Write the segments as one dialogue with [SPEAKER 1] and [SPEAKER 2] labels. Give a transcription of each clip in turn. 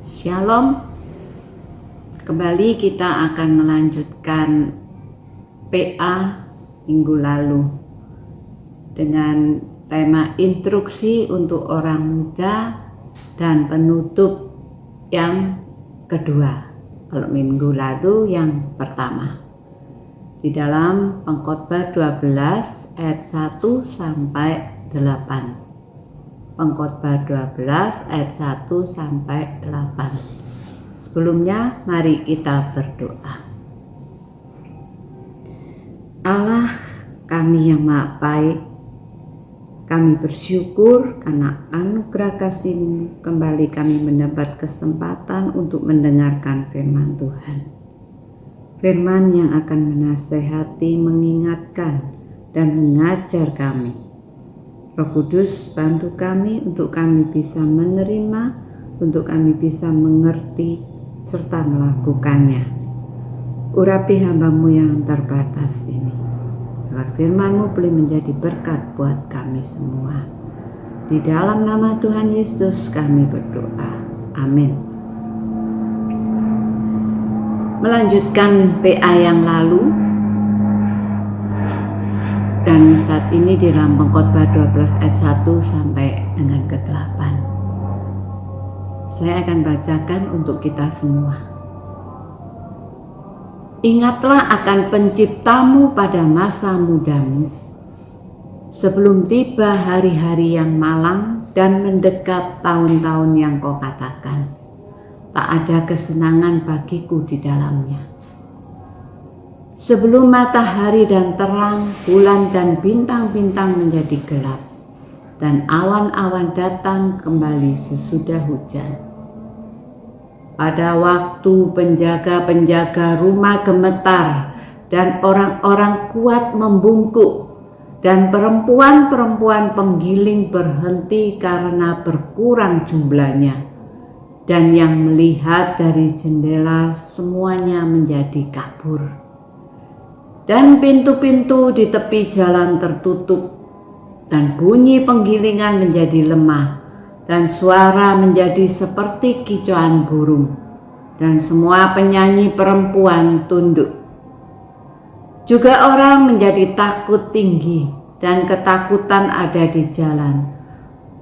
[SPEAKER 1] Shalom. Kembali kita akan melanjutkan PA minggu lalu dengan tema instruksi untuk orang muda dan penutup yang kedua. Kalau minggu lalu yang pertama di dalam Pengkhotbah 12 ayat 1 sampai 8. Pengkhotbah 12 ayat 1 sampai 8. Sebelumnya mari kita berdoa. Allah kami yang Maha Baik, kami bersyukur karena anugerah kasih-Mu kembali kami mendapat kesempatan untuk mendengarkan firman Tuhan. Firman yang akan menasehati, mengingatkan, dan mengajar kami. Roh Kudus, bantu kami untuk kami bisa menerima, untuk kami bisa mengerti, serta melakukannya. Urapi hamba-Mu yang terbatas ini, agar firman-Mu boleh menjadi berkat buat kami semua. Di dalam nama Tuhan Yesus kami berdoa. Amin. Melanjutkan PA yang lalu, dan saat ini di dalam Pengkhotbah 12 ayat 1 sampai dengan ke-8. Saya akan bacakan untuk kita semua. Ingatlah akan penciptamu pada masa mudamu, sebelum tiba hari-hari yang malang dan mendekat tahun-tahun yang kau katakan, tak ada kesenangan bagiku di dalamnya. Sebelum matahari dan terang, bulan dan bintang-bintang menjadi gelap, dan awan-awan datang kembali sesudah hujan. Pada waktu penjaga-penjaga rumah gemetar, dan orang-orang kuat membungkuk, dan perempuan-perempuan penggiling berhenti karena berkurang jumlahnya, dan yang melihat dari jendela semuanya menjadi kabur. Dan pintu-pintu di tepi jalan tertutup, dan bunyi penggilingan menjadi lemah, dan suara menjadi seperti kicauan burung, dan semua penyanyi perempuan tunduk. Juga orang menjadi takut tinggi, dan ketakutan ada di jalan.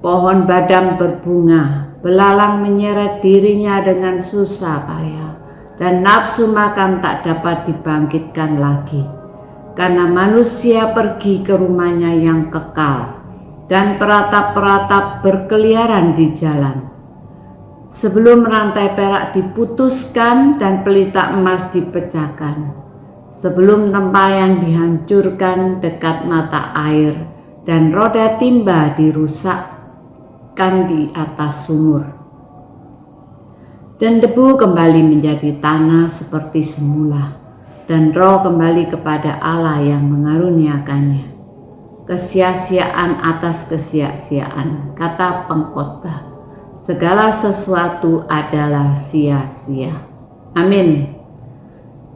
[SPEAKER 1] Pohon badam berbunga, belalang menyeret dirinya dengan susah payah, dan nafsu makan tak dapat dibangkitkan lagi, karena manusia pergi ke rumahnya yang kekal, dan peratap-peratap berkeliaran di jalan. Sebelum rantai perak diputuskan dan pelita emas dipecahkan, sebelum tempayan dihancurkan dekat mata air, dan roda timba dirusakkan di atas sumur, dan debu kembali menjadi tanah seperti semula, dan roh kembali kepada Allah yang mengaruniakannya. Kesia-siaan atas kesia-siaan, kata pengkhotbah, segala sesuatu adalah sia-sia. Amin.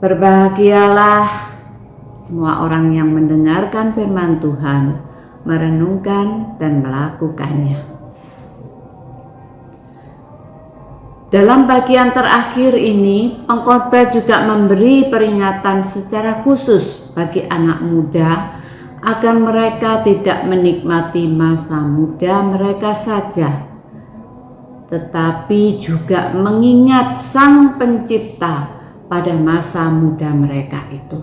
[SPEAKER 1] Berbahagialah semua orang yang mendengarkan firman Tuhan, merenungkan dan melakukannya. Dalam bagian terakhir ini, pengkhotbah juga memberi peringatan secara khusus bagi anak muda agar mereka tidak menikmati masa muda mereka saja, tetapi juga mengingat Sang Pencipta pada masa muda mereka itu.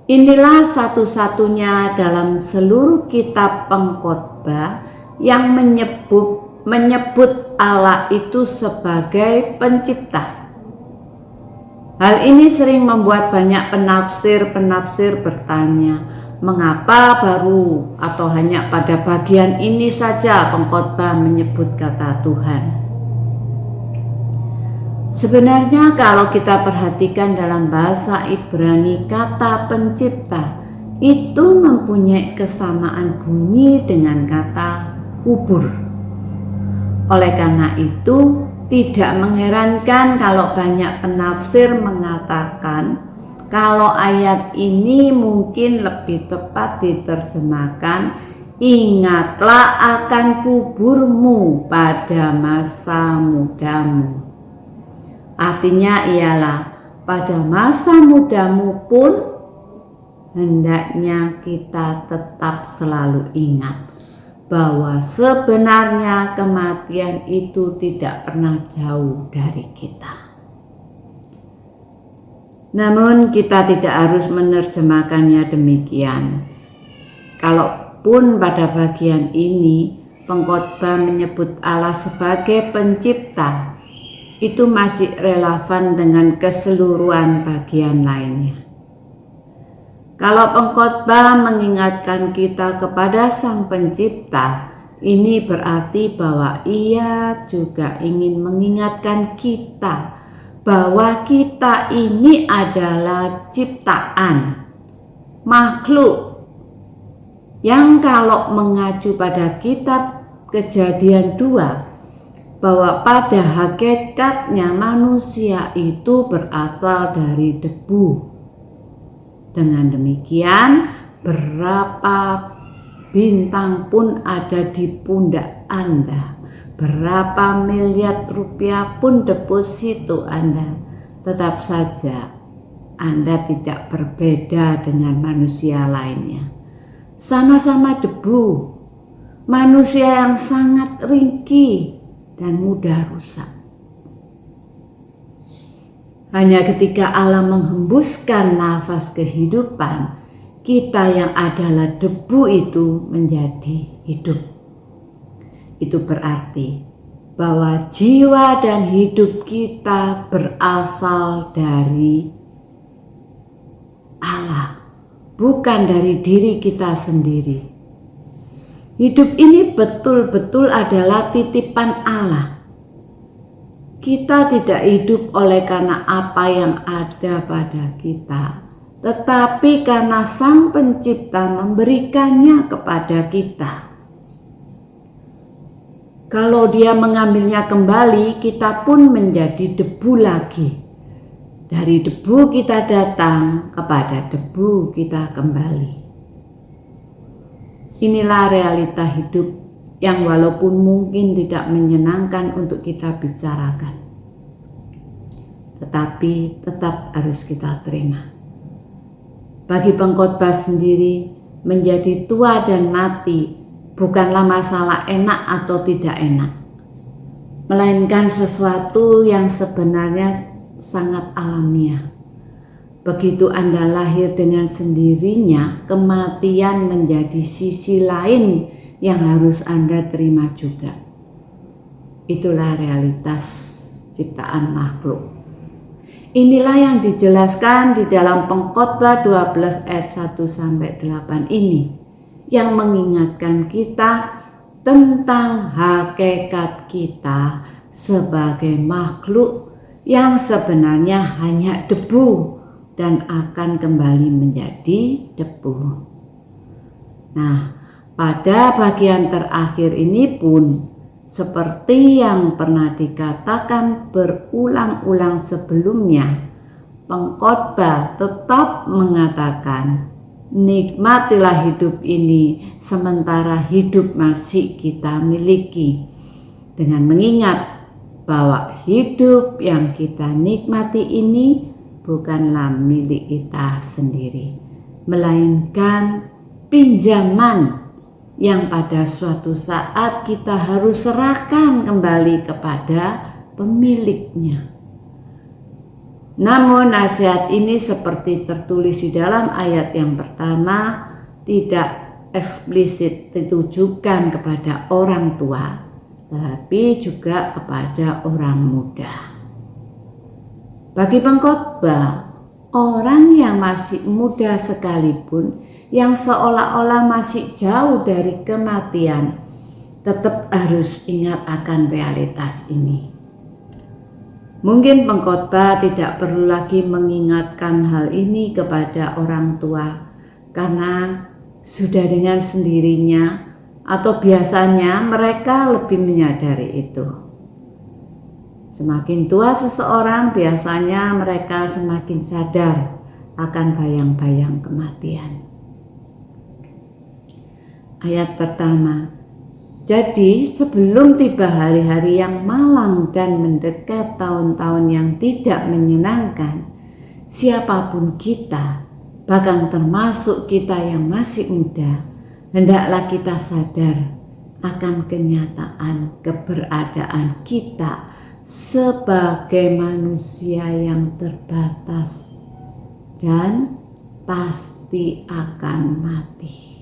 [SPEAKER 1] Inilah satu-satunya dalam seluruh kitab pengkhotbah yang menyebut Allah itu sebagai pencipta. Hal ini sering membuat banyak penafsir bertanya, mengapa baru atau hanya pada bagian ini saja pengkhotbah menyebut kata Tuhan? Sebenarnya kalau kita perhatikan dalam bahasa Ibrani, kata pencipta itu mempunyai kesamaan bunyi dengan kata kubur. Oleh karena itu, tidak mengherankan kalau banyak penafsir mengatakan kalau ayat ini mungkin lebih tepat diterjemahkan, ingatlah akan kuburmu pada masa mudamu. Artinya ialah pada masa mudamu pun hendaknya kita tetap selalu ingat bahwa sebenarnya kematian itu tidak pernah jauh dari kita. Namun kita tidak harus menerjemahkannya demikian. Kalaupun pada bagian ini pengkhotbah menyebut Allah sebagai pencipta, itu masih relevan dengan keseluruhan bagian lainnya. Kalau pengkhotbah mengingatkan kita kepada Sang Pencipta, ini berarti bahwa Ia juga ingin mengingatkan kita bahwa kita ini adalah ciptaan, makhluk yang kalau mengacu pada kitab Kejadian 2, bahwa pada hakikatnya manusia itu berasal dari debu. Dengan demikian, berapa bintang pun ada di pundak Anda, berapa miliar rupiah pun deposito Anda, tetap saja Anda tidak berbeda dengan manusia lainnya. Sama-sama debu, manusia yang sangat ringkih dan mudah rusak. Hanya ketika Allah menghembuskan nafas kehidupan, kita yang adalah debu itu menjadi hidup. Itu berarti bahwa jiwa dan hidup kita berasal dari Allah, bukan dari diri kita sendiri. Hidup ini betul-betul adalah titipan Allah. Kita tidak hidup oleh karena apa yang ada pada kita, tetapi karena Sang Pencipta memberikannya kepada kita. Kalau Dia mengambilnya kembali, kita pun menjadi debu lagi. Dari debu kita datang, kepada debu kita kembali. Inilah realita hidup yang walaupun mungkin tidak menyenangkan untuk kita bicarakan, tetapi tetap harus kita terima. Bagi pengkhotbah sendiri, menjadi tua dan mati bukanlah masalah enak atau tidak enak, melainkan sesuatu yang sebenarnya sangat alamiah. Begitu Anda lahir dengan sendirinya, kematian menjadi sisi lain yang harus Anda terima juga. Itulah realitas ciptaan makhluk. Inilah yang dijelaskan di dalam Pengkhotbah 12 ayat 1-8 ini, yang mengingatkan kita tentang hakikat kita sebagai makhluk yang sebenarnya hanya debu dan akan kembali menjadi debu. Nah, pada bagian terakhir ini pun seperti yang pernah dikatakan berulang-ulang sebelumnya, pengkhotbah tetap mengatakan, nikmatilah hidup ini sementara hidup masih kita miliki, dengan mengingat bahwa hidup yang kita nikmati ini bukanlah milik kita sendiri, melainkan pinjaman yang pada suatu saat kita harus serahkan kembali kepada pemiliknya. Namun nasihat ini seperti tertulis di dalam ayat yang pertama tidak eksplisit ditujukan kepada orang tua, tetapi juga kepada orang muda. Bagi pengkhotbah, orang yang masih muda sekalipun, yang seolah-olah masih jauh dari kematian, tetap harus ingat akan realitas ini. Mungkin pengkhotbah tidak perlu lagi mengingatkan hal ini kepada orang tua, karena sudah dengan sendirinya atau biasanya mereka lebih menyadari itu. Semakin tua seseorang, biasanya mereka semakin sadar akan bayang-bayang kematian. Ayat pertama. Jadi sebelum tiba hari-hari yang malang dan mendekat tahun-tahun yang tidak menyenangkan, siapapun kita, bahkan termasuk kita yang masih muda, hendaklah kita sadar akan kenyataan keberadaan kita sebagai manusia yang terbatas dan pasti akan mati.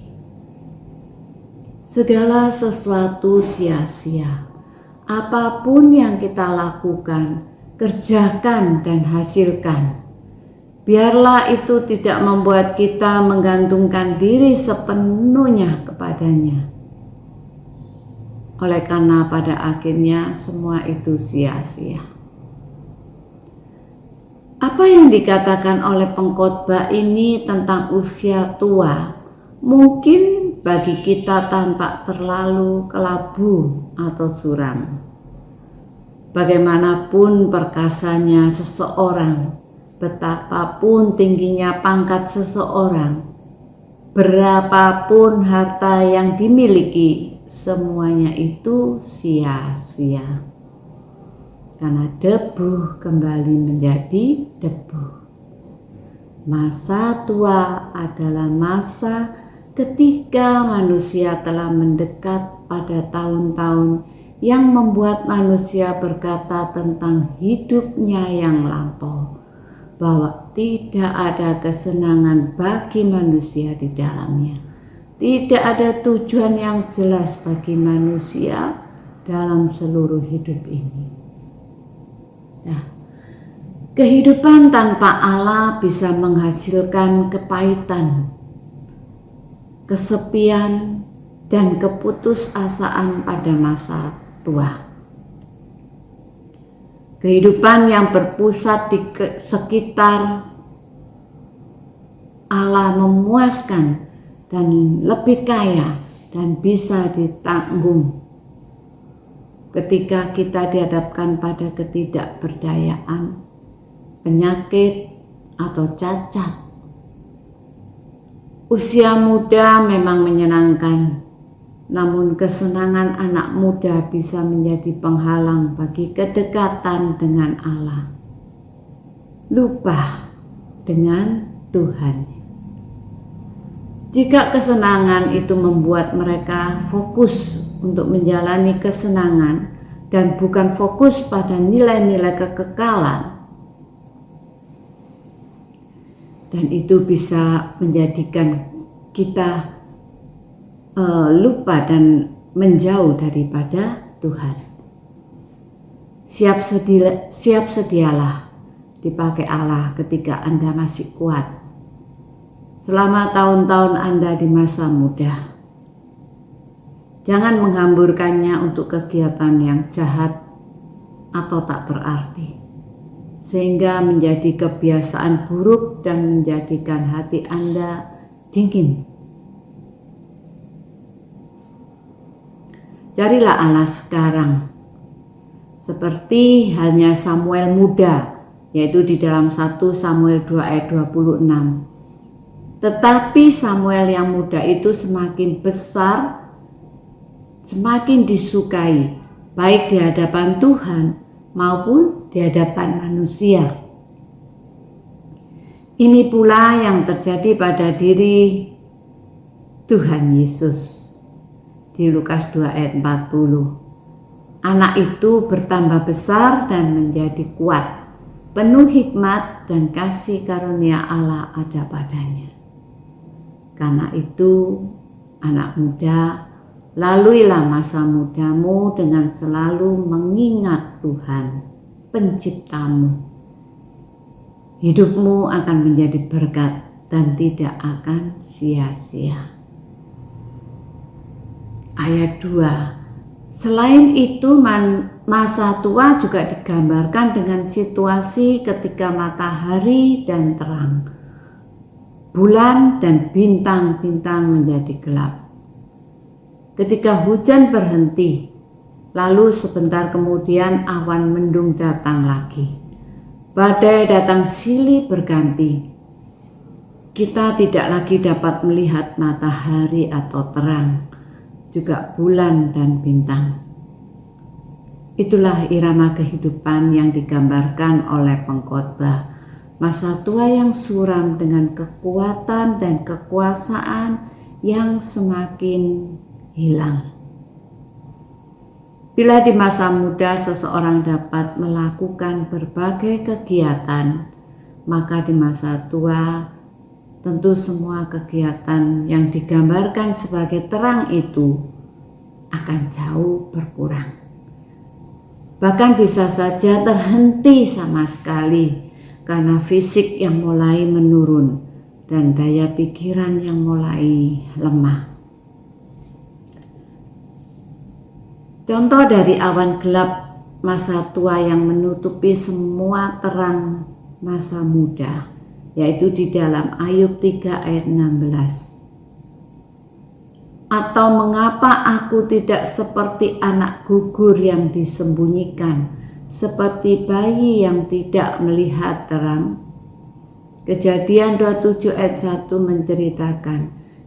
[SPEAKER 1] Segala sesuatu sia-sia. Apapun yang kita lakukan, kerjakan dan hasilkan. Biarlah itu tidak membuat kita menggantungkan diri sepenuhnya kepadanya. Oleh karena pada akhirnya semua itu sia-sia. Apa yang dikatakan oleh pengkhotbah ini tentang usia tua mungkin bagi kita tampak terlalu kelabu atau suram. Bagaimanapun perkasanya seseorang, betapapun tingginya pangkat seseorang, berapapun harta yang dimiliki, semuanya itu sia-sia. Karena debu kembali menjadi debu. Masa tua adalah masa ketika manusia telah mendekat pada tahun-tahun yang membuat manusia berkata tentang hidupnya yang lampau, bahwa tidak ada kesenangan bagi manusia di dalamnya. Tidak ada tujuan yang jelas bagi manusia dalam seluruh hidup ini. Nah, kehidupan tanpa Allah bisa menghasilkan kepahitan, kesepian, dan keputusasaan pada masa tua. Kehidupan yang berpusat di sekitar Allah memuaskan dan lebih kaya dan bisa ditanggung. Ketika kita dihadapkan pada ketidakberdayaan, penyakit, atau cacat. Usia muda memang menyenangkan, namun kesenangan anak muda bisa menjadi penghalang bagi kedekatan dengan Allah. Lupa dengan Tuhan. Jika kesenangan itu membuat mereka fokus untuk menjalani kesenangan dan bukan fokus pada nilai-nilai kekekalan, dan itu bisa menjadikan kita lupa dan menjauh daripada Tuhan. Siap sedialah dipakai Allah ketika Anda masih kuat, selama tahun-tahun Anda di masa muda. Jangan menghamburkannya untuk kegiatan yang jahat atau tak berarti, sehingga menjadi kebiasaan buruk dan menjadikan hati Anda dingin. Carilah Allah sekarang, seperti halnya Samuel muda, yaitu di dalam 1 Samuel 2 ayat 26. Tetapi Samuel yang muda itu semakin besar, semakin disukai, baik di hadapan Tuhan maupun di hadapan manusia. Ini pula yang terjadi pada diri Tuhan Yesus. Di Lukas 2 ayat 40. Anak itu bertambah besar dan menjadi kuat, penuh hikmat dan kasih karunia Allah ada padanya. Karena itu, anak muda, laluilah masa mudamu dengan selalu mengingat Tuhan, Penciptamu. Hidupmu akan menjadi berkat dan tidak akan sia-sia. Ayat 2. Selain itu, masa tua juga digambarkan dengan situasi ketika matahari dan terang, bulan dan bintang-bintang menjadi gelap. Ketika hujan berhenti, lalu sebentar kemudian awan mendung datang lagi. Badai datang silih berganti. Kita tidak lagi dapat melihat matahari atau terang, juga bulan dan bintang. Itulah irama kehidupan yang digambarkan oleh pengkhotbah. Masa tua yang suram dengan kekuatan dan kekuasaan yang semakin hilang. Bila di masa muda seseorang dapat melakukan berbagai kegiatan, maka di masa tua tentu semua kegiatan yang digambarkan sebagai terang itu akan jauh berkurang. Bahkan bisa saja terhenti sama sekali karena fisik yang mulai menurun dan daya pikiran yang mulai lemah. Contoh dari awan gelap masa tua yang menutupi semua terang masa muda, yaitu di dalam Ayub 3 ayat 16. Atau mengapa aku tidak seperti anak gugur yang disembunyikan, seperti bayi yang tidak melihat terang? Kejadian 27 ayat 1 menceritakan,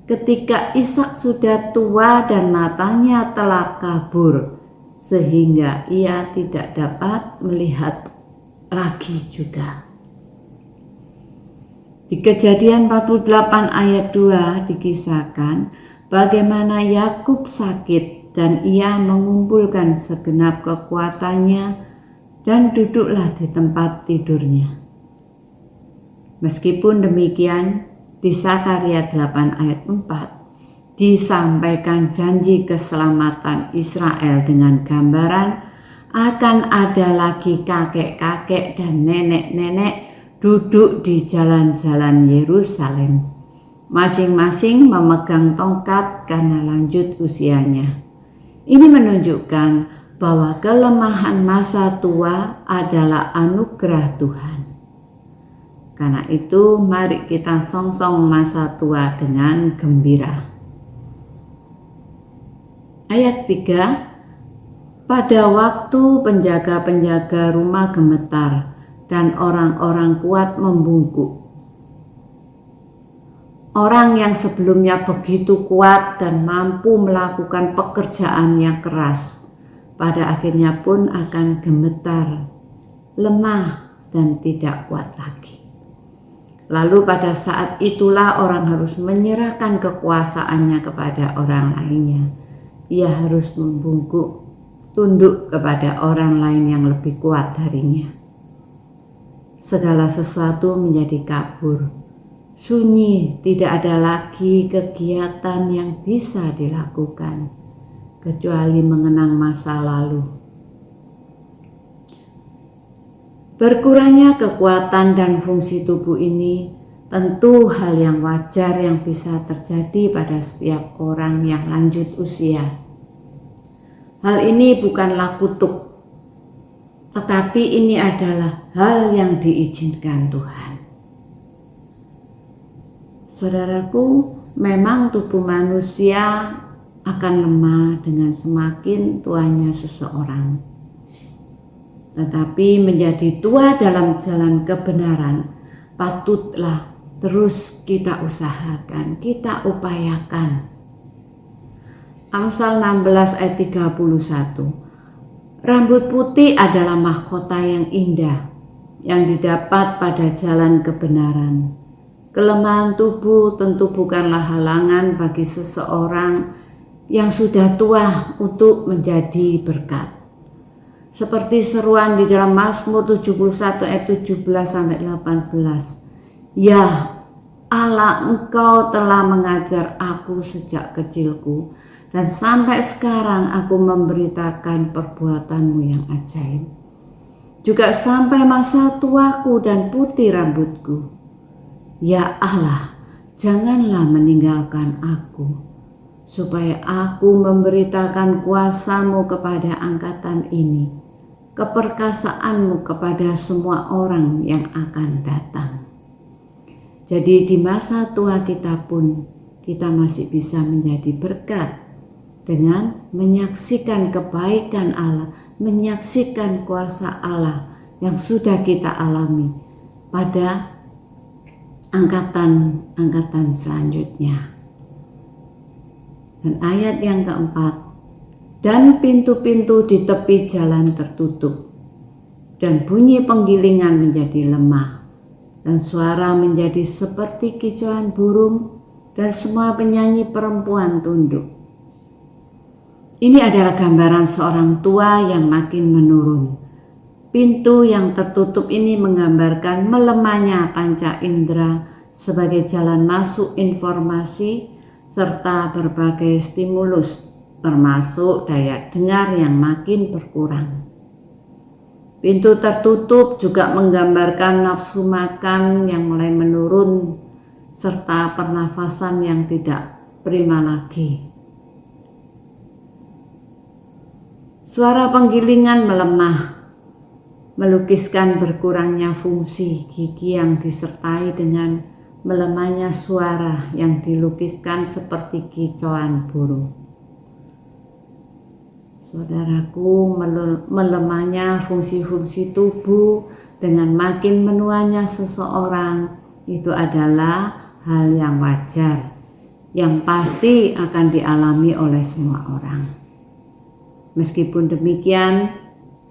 [SPEAKER 1] ketika Ishak sudah tua dan matanya telah kabur, sehingga ia tidak dapat melihat lagi juga. Di Kejadian 48 ayat 2 dikisahkan bagaimana Yakub sakit dan ia mengumpulkan segenap kekuatannya dan duduklah di tempat tidurnya. Meskipun demikian, di Sakaria 8 ayat 4 disampaikan janji keselamatan Israel dengan gambaran akan ada lagi kakek-kakek dan nenek-nenek duduk di jalan-jalan Yerusalem, masing-masing memegang tongkat karena lanjut usianya. Ini menunjukkan bahwa kelemahan masa tua adalah anugerah Tuhan. Karena itu mari kita songsong masa tua dengan gembira. Ayat 3, pada waktu penjaga-penjaga rumah gemetar dan orang-orang kuat membungkuk. Orang yang sebelumnya begitu kuat dan mampu melakukan pekerjaan yang keras, pada akhirnya pun akan gemetar, lemah dan tidak kuat lagi. Lalu pada saat itulah orang harus menyerahkan kekuasaannya kepada orang lainnya. Ia harus membungkuk, tunduk kepada orang lain yang lebih kuat darinya. Segala sesuatu menjadi kabur, sunyi, tidak ada lagi kegiatan yang bisa dilakukan kecuali mengenang masa lalu. Berkurangnya kekuatan dan fungsi tubuh ini tentu hal yang wajar yang bisa terjadi pada setiap orang yang lanjut usia. Hal ini bukanlah kutuk, tetapi ini adalah hal yang diizinkan Tuhan. Saudaraku, memang tubuh manusia akan lemah dengan semakin tuanya seseorang. Tetapi menjadi tua dalam jalan kebenaran patutlah terus kita usahakan, kita upayakan. Amsal 16 ayat 31. Rambut putih adalah mahkota yang indah yang didapat pada jalan kebenaran. Kelemahan tubuh tentu bukanlah halangan bagi seseorang yang sudah tua untuk menjadi berkat. Seperti seruan di dalam Mazmur 71 ayat 17 sampai 18. Ya Allah, Engkau telah mengajar aku sejak kecilku, dan sampai sekarang aku memberitakan perbuatan-Mu yang ajaib. Juga sampai masa tuaku dan putih rambutku. Ya Allah, janganlah meninggalkan aku, supaya aku memberitakan kuasa-Mu kepada angkatan ini, keperkasaan-Mu kepada semua orang yang akan datang. Jadi di masa tua kita pun kita masih bisa menjadi berkat dengan menyaksikan kebaikan Allah, menyaksikan kuasa Allah yang sudah kita alami pada angkatan selanjutnya. Dan ayat yang keempat, dan pintu-pintu di tepi jalan tertutup, dan bunyi penggilingan menjadi lemah, dan suara menjadi seperti kicauan burung, dan semua penyanyi perempuan tunduk. Ini adalah gambaran seorang tua yang makin menurun. Pintu yang tertutup ini menggambarkan melemahnya panca indera sebagai jalan masuk informasi serta berbagai stimulus, termasuk daya dengar yang makin berkurang. Pintu tertutup juga menggambarkan nafsu makan yang mulai menurun serta pernafasan yang tidak prima lagi. Suara penggilingan melemah, melukiskan berkurangnya fungsi gigi yang disertai dengan melemahnya suara yang dilukiskan seperti kicauan burung. Saudaraku, melemahnya fungsi-fungsi tubuh dengan makin menuanya seseorang itu adalah hal yang wajar, yang pasti akan dialami oleh semua orang. Meskipun demikian,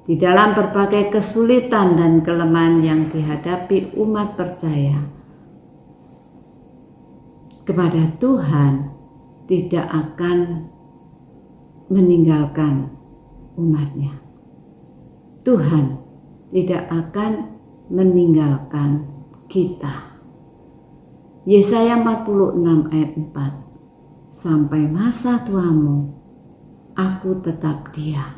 [SPEAKER 1] di dalam berbagai kesulitan dan kelemahan yang dihadapi umat percaya kepada Tuhan, tidak akan meninggalkan umatnya. Tuhan tidak akan meninggalkan kita. Yesaya 46 ayat 4, sampai masa tuamu aku tetap dia,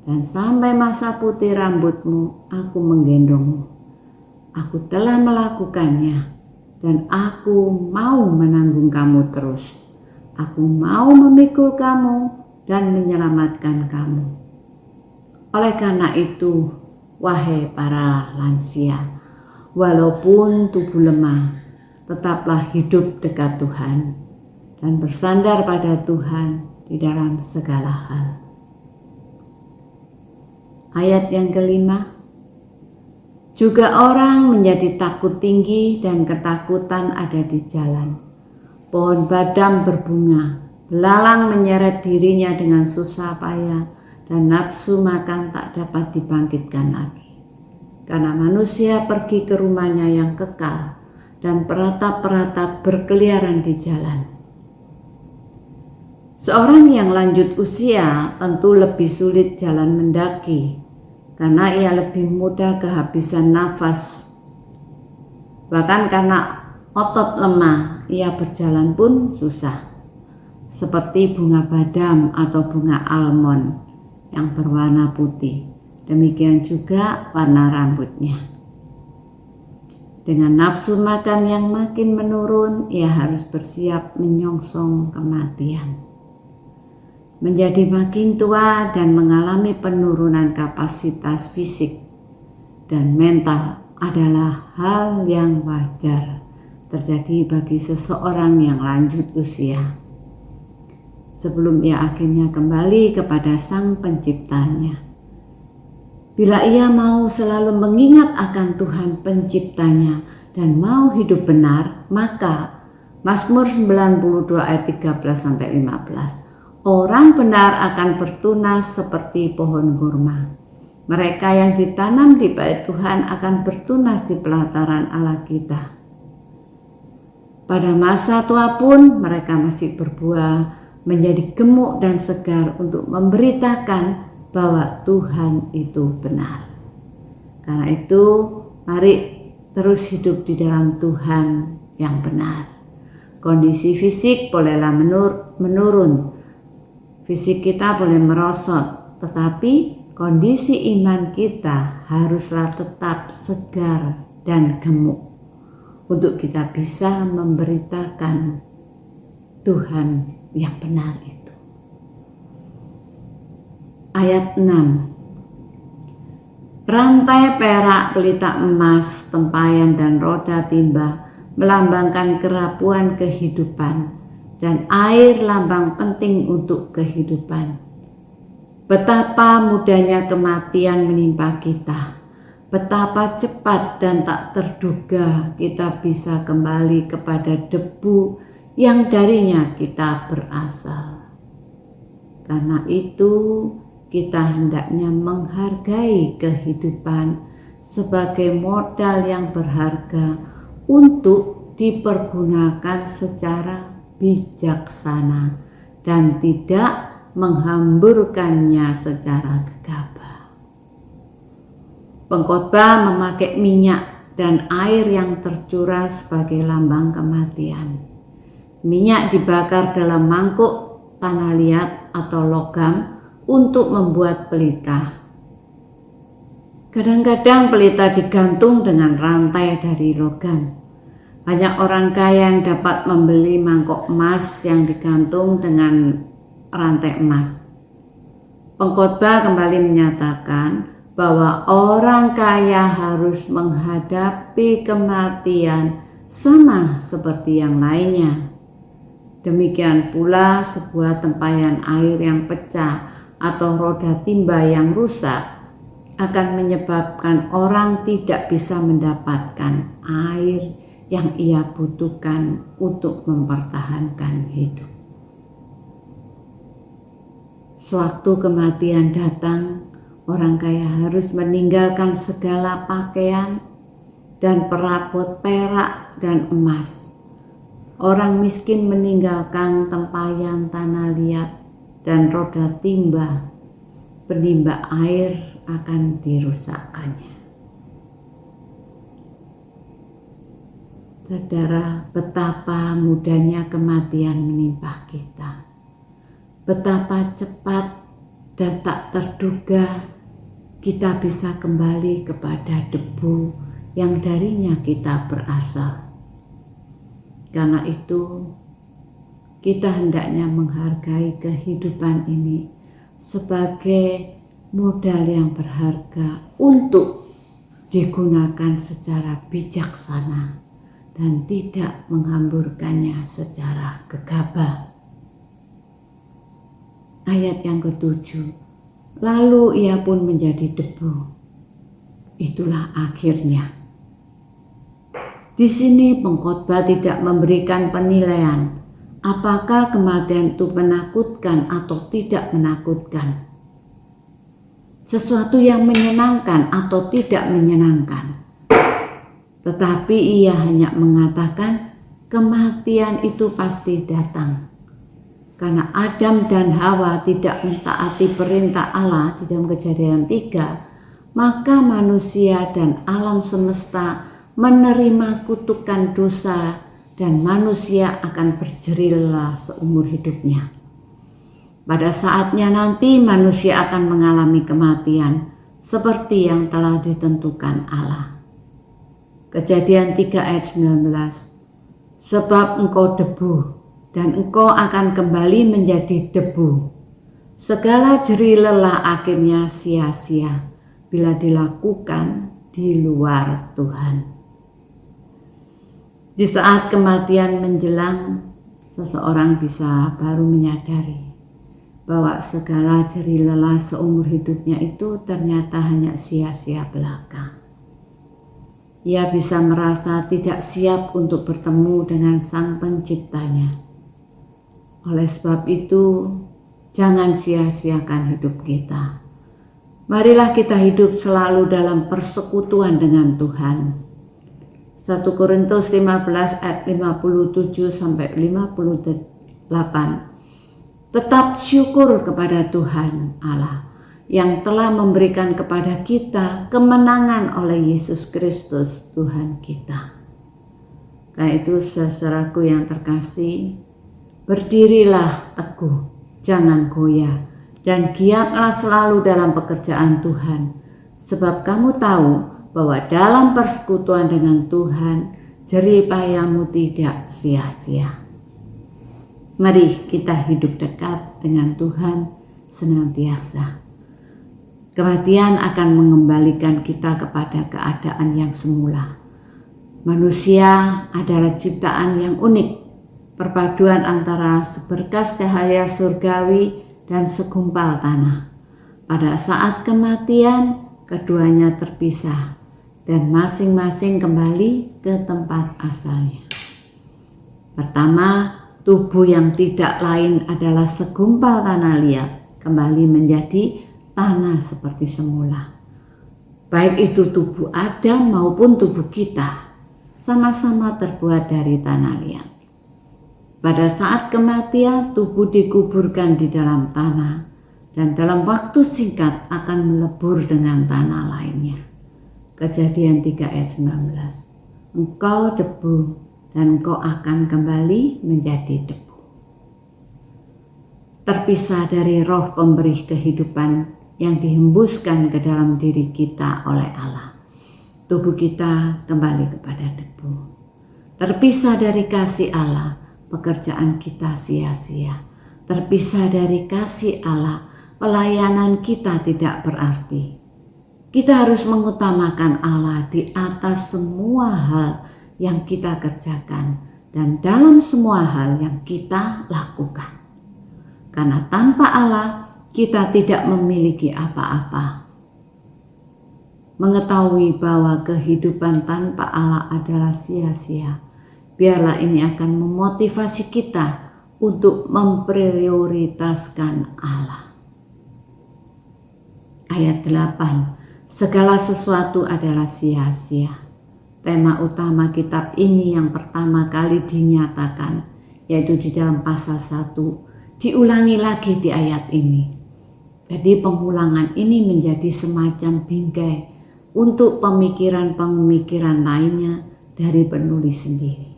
[SPEAKER 1] dan sampai masa putih rambutmu aku menggendongmu. Aku telah melakukannya, dan aku mau menanggung kamu terus. Aku mau memikul kamu dan menyelamatkan kamu. Oleh karena itu, wahai para lansia, walaupun tubuh lemah, tetaplah hidup dekat Tuhan dan bersandar pada Tuhan di dalam segala hal. Ayat yang kelima, juga orang menjadi takut tinggi dan ketakutan ada di jalan. Pohon badam berbunga, belalang menyeret dirinya dengan susah payah, dan nafsu makan tak dapat dibangkitkan lagi. Karena manusia pergi ke rumahnya yang kekal, dan peratap-peratap berkeliaran di jalan. Seorang yang lanjut usia tentu lebih sulit jalan mendaki, karena ia lebih mudah kehabisan nafas. Bahkan karena otot lemah, ia berjalan pun susah. Seperti bunga badam atau bunga almond yang berwarna putih. Demikian juga warna rambutnya. Dengan nafsu makan yang makin menurun, ia harus bersiap menyongsong kematian. Menjadi makin tua dan mengalami penurunan kapasitas fisik dan mental adalah hal yang wajar terjadi bagi seseorang yang lanjut usia, sebelum ia akhirnya kembali kepada Sang Penciptanya. Bila ia mau selalu mengingat akan Tuhan Penciptanya dan mau hidup benar, maka Mazmur 92 ayat 13-15, orang benar akan bertunas seperti pohon kurma. Mereka yang ditanam di bait Tuhan akan bertunas di pelataran Allah kita. Pada masa tua pun mereka masih berbuah, menjadi gemuk dan segar untuk memberitakan bahwa Tuhan itu benar. Karena itu, mari terus hidup di dalam Tuhan yang benar. Kondisi fisik bolehlah menurun. Fisik kita boleh merosot, tetapi kondisi iman kita haruslah tetap segar dan gemuk untuk kita bisa memberitakan Tuhan yang benar itu. Ayat 6, rantai perak, pelita emas, tempayan dan roda timba melambangkan kerapuhan kehidupan, dan air lambang penting untuk kehidupan. Betapa mudahnya kematian menimpa kita, betapa cepat dan tak terduga kita bisa kembali kepada debu yang darinya kita berasal. Karena itu kita hendaknya menghargai kehidupan sebagai modal yang berharga untuk dipergunakan secara bijaksana dan tidak menghamburkannya secara gegabah. Pengkhotbah memakai minyak dan air yang tercurah sebagai lambang kematian. Minyak dibakar dalam mangkuk tanah liat atau logam untuk membuat pelita. Kadang-kadang pelita digantung dengan rantai dari logam. Banyak orang kaya yang dapat membeli mangkok emas yang digantung dengan rantai emas. Pengkhotbah kembali menyatakan bahwa orang kaya harus menghadapi kematian sama seperti yang lainnya. Demikian pula sebuah tempayan air yang pecah atau roda timba yang rusak akan menyebabkan orang tidak bisa mendapatkan air yang ia butuhkan untuk mempertahankan hidup. Sewaktu kematian datang, orang kaya harus meninggalkan segala pakaian dan perabot perak dan emas. Orang miskin meninggalkan tempayan tanah liat dan roda timba, penimba air akan dirusakkannya. Saudara, betapa mudahnya kematian menimpa kita. Betapa cepat dan tak terduga kita bisa kembali kepada debu yang darinya kita berasal. Karena itu, kita hendaknya menghargai kehidupan ini sebagai modal yang berharga untuk digunakan secara bijaksana dan tidak menghamburkannya secara gegabah. Ayat yang ke-7, lalu ia pun menjadi debu. Itulah akhirnya. Di sini pengkhotbah tidak memberikan penilaian apakah kematian itu menakutkan atau tidak menakutkan, sesuatu yang menyenangkan atau tidak menyenangkan. Tetapi ia hanya mengatakan kematian itu pasti datang. Karena Adam dan Hawa tidak mentaati perintah Allah di dalam Kejadian 3, maka manusia dan alam semesta menerima kutukan dosa dan manusia akan berjerih seumur hidupnya. Pada saatnya nanti manusia akan mengalami kematian seperti yang telah ditentukan Allah. Kejadian 3 ayat 19, sebab engkau debu dan engkau akan kembali menjadi debu. Segala jerih lelah akhirnya sia-sia bila dilakukan di luar Tuhan. Di saat kematian menjelang, seseorang bisa baru menyadari bahwa segala jerih lelah seumur hidupnya itu ternyata hanya sia-sia belaka. Ia bisa merasa tidak siap untuk bertemu dengan Sang Penciptanya. Oleh sebab itu, jangan sia-siakan hidup kita. Marilah kita hidup selalu dalam persekutuan dengan Tuhan. 1 Korintus 15 ayat 57 sampai 58. Tetap syukur kepada Tuhan Allah yang telah memberikan kepada kita kemenangan oleh Yesus Kristus Tuhan kita. Karena itu saudaraku yang terkasih, berdirilah teguh, jangan goyah, dan giatlah selalu dalam pekerjaan Tuhan, sebab kamu tahu bahwa dalam persekutuan dengan Tuhan, jerih payahmu tidak sia-sia. Mari kita hidup dekat dengan Tuhan senantiasa. Kematian akan mengembalikan kita kepada keadaan yang semula. Manusia adalah ciptaan yang unik, perpaduan antara seberkas cahaya surgawi dan segumpal tanah. Pada saat kematian, keduanya terpisah dan masing-masing kembali ke tempat asalnya. Pertama, tubuh yang tidak lain adalah segumpal tanah liat. kembali menjadi tanah seperti semula. Baik itu tubuh Adam maupun tubuh kita, sama-sama terbuat dari tanah liat. Pada saat kematian, tubuh dikuburkan di dalam tanah dan dalam waktu singkat akan melebur dengan tanah lainnya. Kejadian 3 ayat 19. Engkau debu dan engkau akan kembali menjadi debu. Terpisah dari roh pemberi kehidupan yang dihembuskan ke dalam diri kita oleh Allah, tubuh kita kembali kepada debu. Terpisah dari kasih Allah, pekerjaan kita sia-sia. Terpisah dari kasih Allah, pelayanan kita tidak berarti. Kita harus mengutamakan Allah di atas semua hal yang kita kerjakan dan dalam semua hal yang kita lakukan. Karena tanpa Allah, kita tidak memiliki apa-apa. Mengetahui bahwa kehidupan tanpa Allah adalah sia-sia, biarlah ini akan memotivasi kita untuk memprioritaskan Allah. Ayat 8, segala sesuatu adalah sia-sia. Tema utama kitab ini yang pertama kali dinyatakan, yaitu di dalam pasal 1, diulangi lagi di ayat ini. Jadi pengulangan ini menjadi semacam bingkai untuk pemikiran-pemikiran lainnya dari penulis sendiri.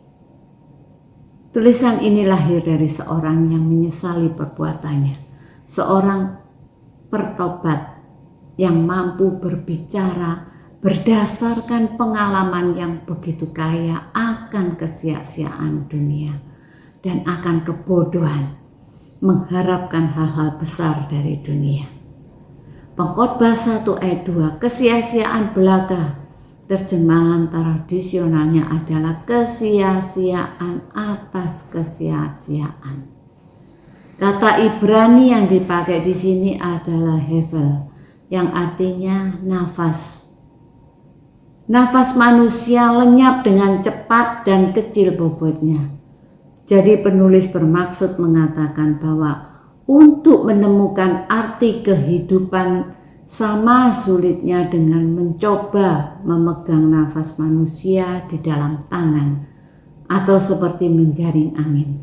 [SPEAKER 1] Tulisan ini lahir dari seorang yang menyesali perbuatannya, seorang pertobat yang mampu berbicara berdasarkan pengalaman yang begitu kaya akan kesia-siaan dunia dan akan kebodohan mengharapkan hal-hal besar dari dunia. Pengkhotbah 1 ayat 2, kesia-siaan belaka, terjemahan tradisionalnya adalah kesia-siaan atas kesia-siaan. Kata Ibrani yang dipakai di sini adalah hevel, yang artinya nafas. Nafas manusia lenyap dengan cepat dan kecil bobotnya. Jadi penulis bermaksud mengatakan bahwa untuk menemukan arti kehidupan sama sulitnya dengan mencoba memegang nafas manusia di dalam tangan atau seperti menjaring angin.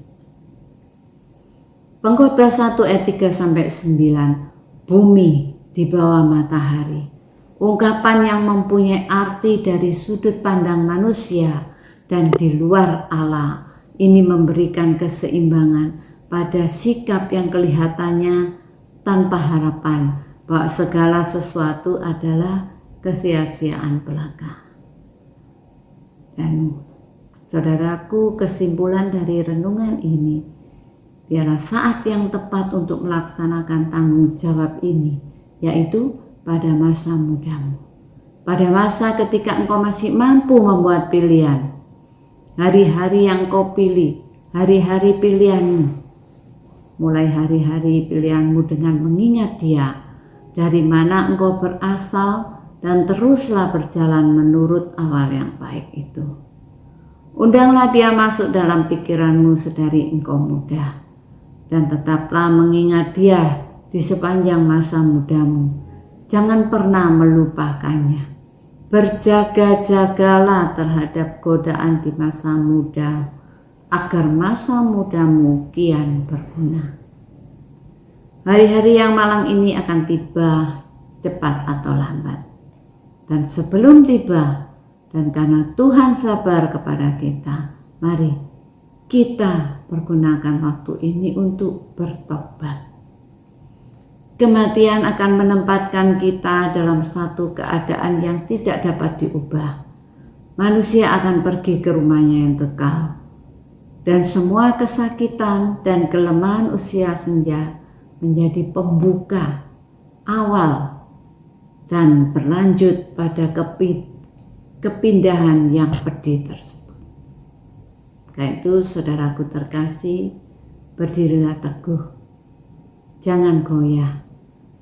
[SPEAKER 1] Pengkhotbah 1 ayat 3-9, bumi di bawah matahari. Ungkapan yang mempunyai arti dari sudut pandang manusia dan di luar Allah. Ini memberikan keseimbangan pada sikap yang kelihatannya tanpa harapan bahwa segala sesuatu adalah kesia-siaan belaka. Dan saudaraku, kesimpulan dari renungan ini, biarlah saat yang tepat untuk melaksanakan tanggung jawab ini, yaitu pada masa mudamu. Pada masa ketika engkau masih mampu membuat pilihan. Hari-hari yang kau pilih, hari-hari pilihanmu. Mulai hari-hari pilihanmu dengan mengingat Dia, dari mana engkau berasal dan teruslah berjalan menurut awal yang baik itu. Undanglah Dia masuk dalam pikiranmu sedari engkau muda, dan tetaplah mengingat Dia di sepanjang masa mudamu. Jangan pernah melupakannya. Berjaga-jagalah terhadap godaan di masa muda, agar masa mudamu kian berguna. Hari-hari yang malang ini akan tiba cepat atau lambat. Dan sebelum tiba, dan karena Tuhan sabar kepada kita, mari kita pergunakan waktu ini untuk bertobat. Kematian akan menempatkan kita dalam satu keadaan yang tidak dapat diubah. Manusia akan pergi ke rumahnya yang kekal. Dan semua kesakitan dan kelemahan usia senja menjadi pembuka awal dan berlanjut pada kepindahan yang pedih tersebut. Karena itu saudaraku terkasih, berdirilah teguh. Jangan goyah.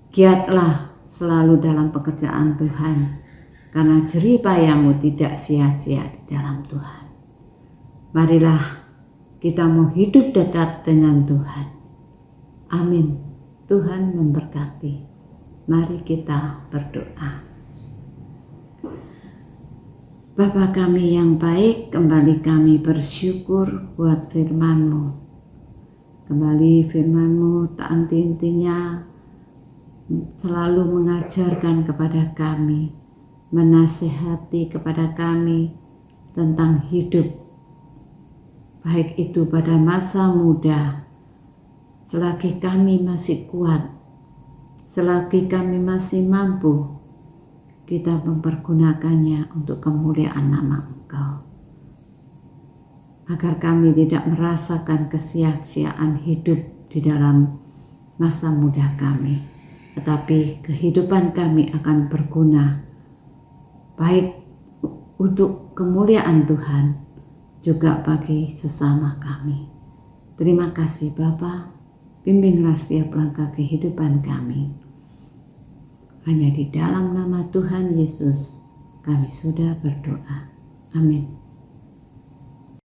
[SPEAKER 1] Giatlah selalu dalam pekerjaan Tuhan, karena jerih payahmu tidak sia-sia di dalam Tuhan. Marilah kita mau hidup dekat dengan Tuhan. Amin. Tuhan memberkati. Mari kita berdoa. Bapa kami yang baik, kembali kami bersyukur buat firman-Mu. Kembali firman-Mu tak henti-hentinya selalu mengajarkan kepada kami, menasihati kepada kami tentang hidup, baik itu pada masa muda, selagi kami masih kuat, selagi kami masih mampu, kita mempergunakannya untuk kemuliaan nama Engkau, agar kami tidak merasakan kesia-siaan hidup di dalam masa muda kami, tetapi kehidupan kami akan berguna, baik untuk kemuliaan Tuhan, juga bagi sesama kami. Terima kasih Bapa, bimbinglah setiap langkah kehidupan kami. Hanya di dalam nama Tuhan Yesus kami sudah berdoa. Amin.